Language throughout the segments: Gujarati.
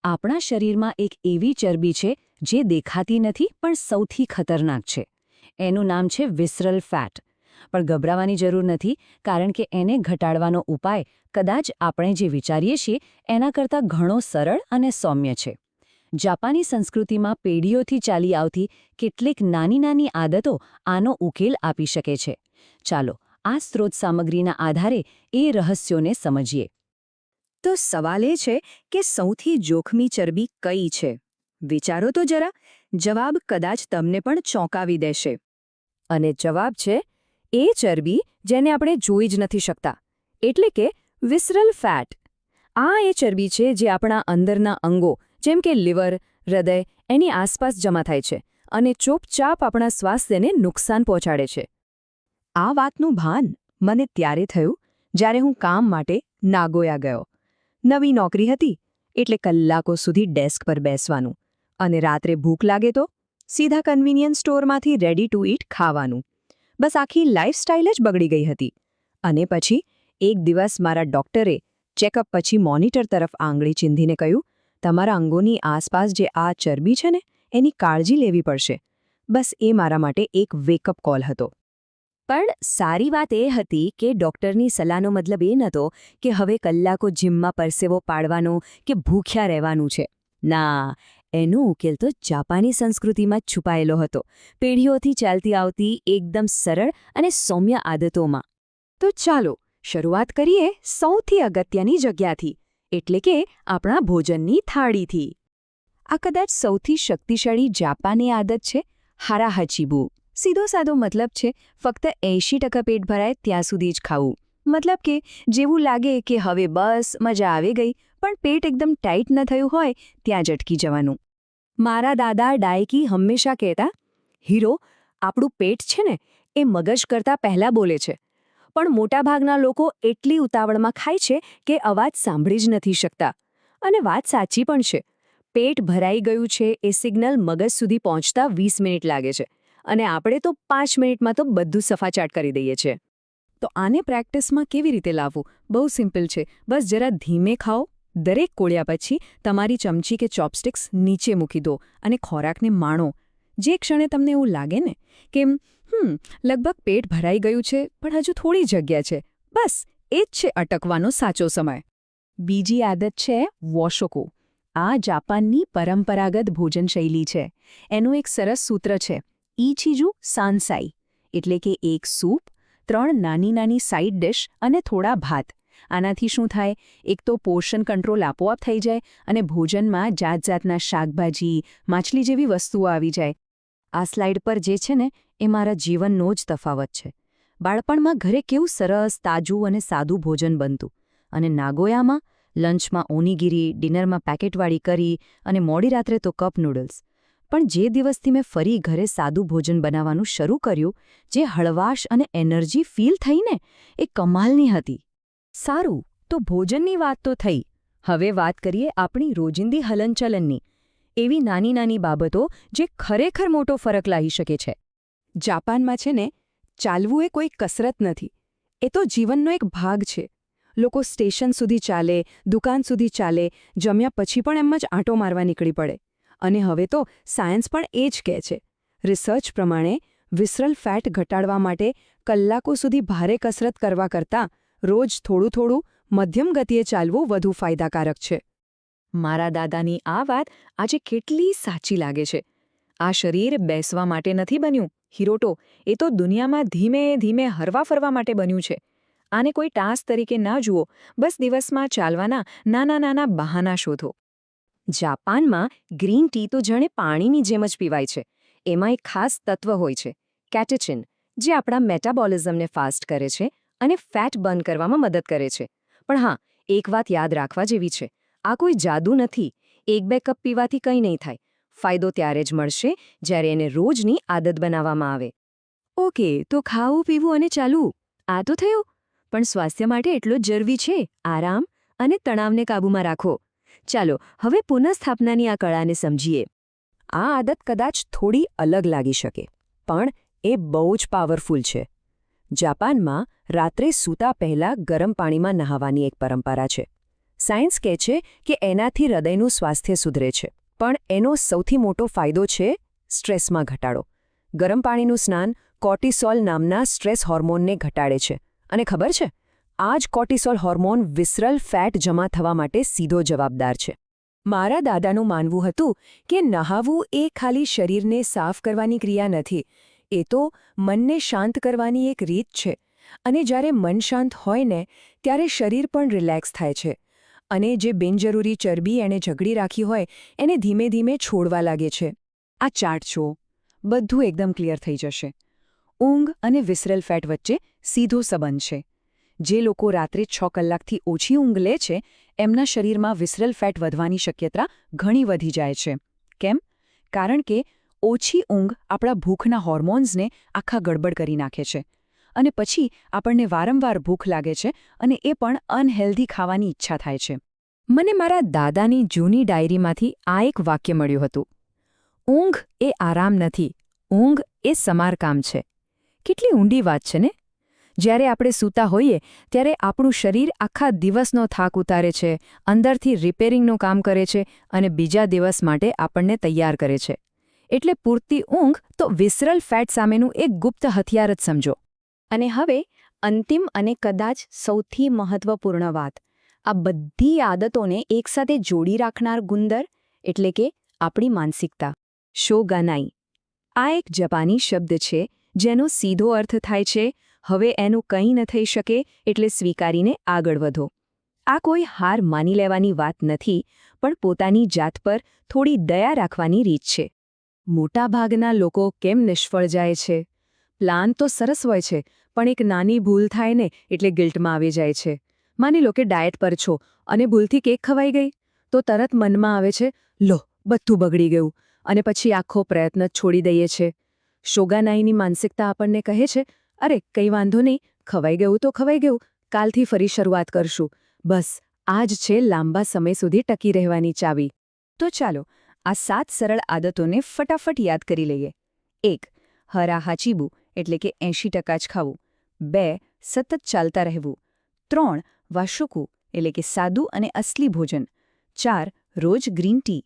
આપણા શરીરમાં એક એવી ચરબી છે જે દેખાતી નથી પણ સૌથી ખતરનાક છે. એનું નામ છે વિસરલ ફેટ. પણ ગભરાવાની જરૂર નથી, કારણ કે એને ઘટાડવાનો ઉપાય કદાચ આપણે જે વિચારીએ છીએ એના કરતાં ઘણો સરળ અને સૌમ્ય છે. જાપાની સંસ્કૃતિમાં પેઢીઓથી ચાલી આવતી કેટલીક નાની નાની આદતો આનો ઉકેલ આપી શકે છે. ચાલો આ સ્ત્રોત સામગ્રીના આધારે એ રહસ્યોને સમજીએ. તો સવાલ એ છે કે સૌથી જોખમી ચરબી કઈ છે? વિચારો તો જરા, જવાબ કદાચ તમને પણ ચોંકાવી દેશે. અને જવાબ છે એ ચરબી જેને આપણે જોઈ જ નથી શકતા, એટલે કે વિસરલ ફેટ. આ એ ચરબી છે જે આપણા અંદરના અંગો જેમ કે લીવર, હૃદય એની આસપાસ જમા થાય છે અને ચોપચાપ આપણા સ્વાસ્થ્યને નુકસાન પહોંચાડે છે. આ વાતનું ભાન મને ત્યારે થયું જ્યારે હું કામ માટે નાગોયા ગયો. નવી નોકરી હતી એટલે કલાકો સુધી ડેસ્ક પર બેસવાનું, અને રાત્રે ભૂખ લાગે તો સીધા કન્વીનિયન્સ સ્ટોરમાંથી રેડી ટુ ઈટ ખાવાનું. બસ આખી લાઇફસ્ટાઇલ જ બગડી ગઈ હતી. અને પછી એક દિવસ મારા ડૉક્ટરે ચેકઅપ પછી મોનિટર તરફ આંગળી ચીંધીને કહ્યું, તમારા અંગોની આસપાસ જે આ ચરબી છે ને એની કાળજી લેવી પડશે. બસ એ મારા માટે એક વેકઅપ કોલ હતો. પણ સારી વાત એ હતી કે ડૉક્ટરની સલાહનો મતલબ એ નહોતો કે હવે કલાકો જિમમાં પરસેવો પાડવાનો કે ભૂખ્યા રહેવાનું છે. ના, એનો ઉકેલ તો જાપાની સંસ્કૃતિમાં જ છુપાયેલો હતો, પેઢીઓથી ચાલતી આવતી એકદમ સરળ અને સૌમ્ય આદતોમાં. તો ચાલો શરૂઆત કરીએ સૌથી અગત્યની જગ્યાથી, એટલે કે આપણા ભોજનની થાળીથી. આ કદાચ સૌથી શક્તિશાળી જાપાની આદત છે, હારાહાચીબુ. સીધો સાદો મતલબ છે ફક્ત 80% પેટ ભરાય ત્યાં સુધી જ ખાવું. મતલબ કે જેવું લાગે કે હવે બસ મજા આવી ગઈ, પણ પેટ એકદમ ટાઈટ ન થયું હોય ત્યાં જ અટકી જવાનું. મારા દાદા ડાયકી હંમેશા કહેતા, હીરો, આપણું પેટ છે ને એ મગજ કરતાં પહેલાં બોલે છે. પણ મોટાભાગના લોકો એટલી ઉતાવળમાં ખાય છે કે અવાજ સાંભળી જ નથી શકતા. અને વાત સાચી પણ છે. પેટ ભરાઈ ગયું છે એ સિગ્નલ મગજ સુધી પહોંચતા 20 મિનિટ લાગે છે, અને આપણે તો 5 મિનિટમાં તો બધું સફાચાટ કરી દઈએ છીએ. તો આને પ્રેક્ટિસમાં કેવી રીતે લાવવું? બહુ સિમ્પલ છે. બસ જરા ધીમે ખાઓ. દરેક કોળિયા પછી તમારી ચમચી કે ચોપસ્ટિક્સ નીચે મૂકી દો અને ખોરાકને માણો. જે ક્ષણે તમને એવું લાગે ને કે લગભગ પેટ ભરાઈ ગયું છે પણ હજુ થોડી જગ્યા છે, બસ એ જ છે અટકવાનો સાચો સમય. બીજી આદત છે વોશોકો. આ જાપાનની પરંપરાગત ભોજનશૈલી છે. એનું એક સરસ સૂત્ર છે, ઈચીજુ સાન્સાઈ, એટલે કે એક સૂપ, 3 નાની નાની સાઇડ ડિશ અને થોડા ભાત. આનાથી શું થાય? એક તો પોર્શન કંટ્રોલ આપોઆપ થઈ જાય અને ભોજનમાં જાત જાતના શાકભાજી, માછલી જેવી વસ્તુઓ આવી જાય. આ સ્લાઇડ પર જે છે ને એ મારા જીવનનો જ તફાવત છે. બાળપણમાં ઘરે કેવું સરસ તાજું અને સાદું ભોજન બનતું, અને નાગોયામાં લંચમાં ઓનીગીરી, ડિનરમાં પેકેટવાળી કરી અને મોડી રાત્રે તો કપ નૂડલ્સ. પણ જે દિવસથી મેં ફરી ઘરે સાદું ભોજન બનાવવાનું શરૂ કર્યું, જે હળવાશ અને એનર્જી ફીલ થઈ ને એ કમાલની હતી. સારું, તો ભોજનની વાત તો થઈ. હવે વાત કરીએ આપણી રોજિંદી હલનચલનની. એવી નાની નાની બાબતો જે ખરેખર મોટો ફરક લાવી શકે છે. જાપાનમાં છે ને, ચાલવું એ કોઈ કસરત નથી, એ તો જીવનનો એક ભાગ છે. લોકો સ્ટેશન સુધી ચાલે, દુકાન સુધી ચાલે, જમ્યા પછી પણ એમ જ આંટો મારવા નીકળી પડે. અને હવે તો સાયન્સ પણ એ જ કહે છે. રિસર્ચ પ્રમાણે વિસરલ ફેટ ઘટાડવા માટે કલાકો સુધી ભારે કસરત કરવા કરતાં રોજ થોડું થોડું મધ્યમ ગતિએ ચાલવું વધુ ફાયદાકારક છે. મારા દાદાની આ વાત આજે કેટલી સાચી લાગે છે. આ શરીર બેસવા માટે નથી બન્યું, હિરોટો, એ તો દુનિયામાં ધીમે ધીમે હરવા ફરવા માટે બન્યું છે. આને કોઈ ટાસ્ક તરીકે ના જુઓ, બસ દિવસમાં ચાલવાના નાના નાના બહાના શોધો. જાપાનમાં ગ્રીન ટી તો જાણે પાણીની જેમ જ પીવાય છે. એમાં એક ખાસ તત્વ હોય છે, કેટેચિન, જે આપણા મેટાબોલિઝમને ફાસ્ટ કરે છે અને ફેટ બર્ન કરવામાં મદદ કરે છે. પણ હા, એક વાત યાદ રાખવા જેવી છે, આ કોઈ જાદુ નથી. 1-2 કપ પીવાથી કંઈ નહીં થાય. ફાયદો ત્યારે જ મળશે જ્યારે એને રોજની આદત બનાવવામાં આવે. ઓકે, તો ખાવું પીવું અને ચાલવું, આ તો થયું. પણ સ્વાસ્થ્ય માટે એટલો જ જરૂરી છે આરામ અને તણાવને કાબૂમાં રાખો. ચાલો હવે પુનઃસ્થાપનાની આ કળાને સમજીએ. આ આદત કદાચ થોડી અલગ લાગી શકે, પણ એ બહુ જ પાવરફુલ છે. જાપાનમાં રાત્રે સૂતા પહેલાં ગરમ પાણીમાં નહાવાની એક પરંપરા છે. સાયન્સ કહે છે કે એનાથી હૃદયનું સ્વાસ્થ્ય સુધરે છે, પણ એનો સૌથી મોટો ફાયદો છે સ્ટ્રેસમાં ઘટાડો. ગરમ પાણીનું સ્નાન કોર્ટિસોલ નામના સ્ટ્રેસ હોર્મોનને ઘટાડે છે. અને ખબર છે, આ જ કોર્ટિસોલ હોર્મોન વિસરલ ફેટ જમા થવા માટે સીધો જવાબદાર છે. મારા દાદાનું માનવું હતું કે નહાવું એ ખાલી શરીરને સાફ કરવાની ક્રિયા નથી, એ તો મનને શાંત કરવાની એક રીત છે. અને જ્યારે મન શાંત હોય ને ત્યારે શરીર પણ રિલેક્સ થાય છે, અને જે બિનજરૂરી ચરબી એણે ઝઘડી રાખી હોય એને ધીમે ધીમે છોડવા લાગે છે. આ ચાર્ટ જુઓ, બધું એકદમ ક્લિયર થઈ જશે. ઊંઘ અને વિસરલ ફેટ વચ્ચે સીધો સંબંધ છે. જે લોકો રાત્રે 6 કલાકથી ઓછી ઊંઘ લે છે એમના શરીરમાં વિસરલ ફેટ વધવાની શક્યતા ઘણી વધી જાય છે. કેમ? કારણ કે ઓછી ઊંઘ આપણા ભૂખના હોર્મોન્સને આખા ગડબડ કરી નાખે છે, અને પછી આપણને વારંવાર ભૂખ લાગે છે, અને એ પણ અનહેલ્ધી ખાવાની ઈચ્છા થાય છે. મને મારા દાદાની જૂની ડાયરીમાંથી આ એક વાક્ય મળ્યું હતું: ઊંઘ એ આરામ નથી, ઊંઘ એ સમારકામ છે. કેટલી ઊંડી વાત છે ને? જ્યારે આપણે સૂતા હોઈએ ત્યારે આપણું શરીર આખા દિવસનો થાક ઉતારે છે, અંદરથી રિપેરિંગનું કામ કરે છે અને બીજા દિવસ માટે આપણને તૈયાર કરે છે. એટલે પૂરતી ઊંઘ તો વિસરલ ફેટ સામેનું એક ગુપ્ત હથિયાર જ સમજો. અને હવે અંતિમ અને કદાચ સૌથી મહત્વપૂર્ણ વાત, આ બધી આદતોને એકસાથે જોડી રાખનાર ગુંદર એટલે કે આપણી માનસિકતા. શોગાનાઈ. આ એક જાપાની શબ્દ છે જેનો સીધો અર્થ થાય છે હવે એનું કંઈ ન થઈ શકે એટલે સ્વીકારીને આગળ વધો. આ કોઈ હાર માની લેવાની વાત નથી, પણ પોતાની જાત પર થોડી દયા રાખવાની રીત છે. મોટાભાગના લોકો કેમ નિષ્ફળ જાય છે? પ્લાન તો સરસ હોય છે, પણ એક નાની ભૂલ થાય ને એટલે ગિલ્ટમાં આવી જાય છે. માની લો કે ડાયટ પર છો અને ભૂલથી કેક ખવાઈ ગઈ, તો તરત મનમાં આવે છે, લો બધું બગડી ગયું, અને પછી આખો પ્રયત્ન છોડી દઈએ છે. શોગાનાઈની માનસિકતા આપણને કહે છે, અરે કંઈ વાંધો નહીં, ખવાઈ ગયું તો ખવાઈ ગયું, કાલથી ફરી શરૂઆત કરશું. બસ આ જ છે લાંબા સમય સુધી ટકી રહેવાની ચાવી. તો ચાલો આ 7 સરળ આદતોને ફટાફટ યાદ કરી લઈએ. 1. હરાહાચીબુ એટલે કે 80% જ ખાવું. 2. સતત ચાલતા રહેવું. 3. વાશુકુ એટલે કે સાદું અને અસલી ભોજન. 4. રોજ ગ્રીન ટી.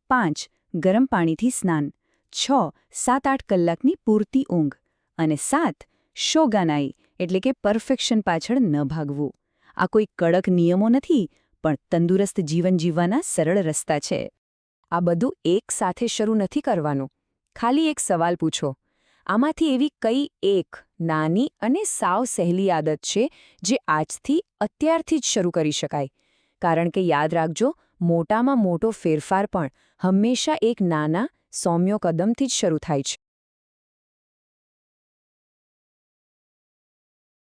5. ગરમ પાણીથી સ્નાન. 6. 7-8 કલાકની પૂરતી ઊંઘ. અને 7. શોગાનાઈ એટલે કે પરફેક્શન પાછળ ન ભાગવું. આ કોઈ કડક નિયમો નથી, પણ તંદુરસ્ત જીવન જીવવાના સરળ રસ્તા છે. આ બધું એક સાથે શરૂ નથી કરવાનું. ખાલી એક સવાલ પૂછો, આમાંથી એવી કઈ એક નાની અને સાવ સહેલી આદત છે જે આજથી અત્યારથી જ શરૂ કરી શકાય? કારણ કે યાદ રાખજો, મોટામાં મોટો ફેરફાર પણ હંમેશા એક નાના સૌમ્ય કદમથી જ શરૂ થાય છે.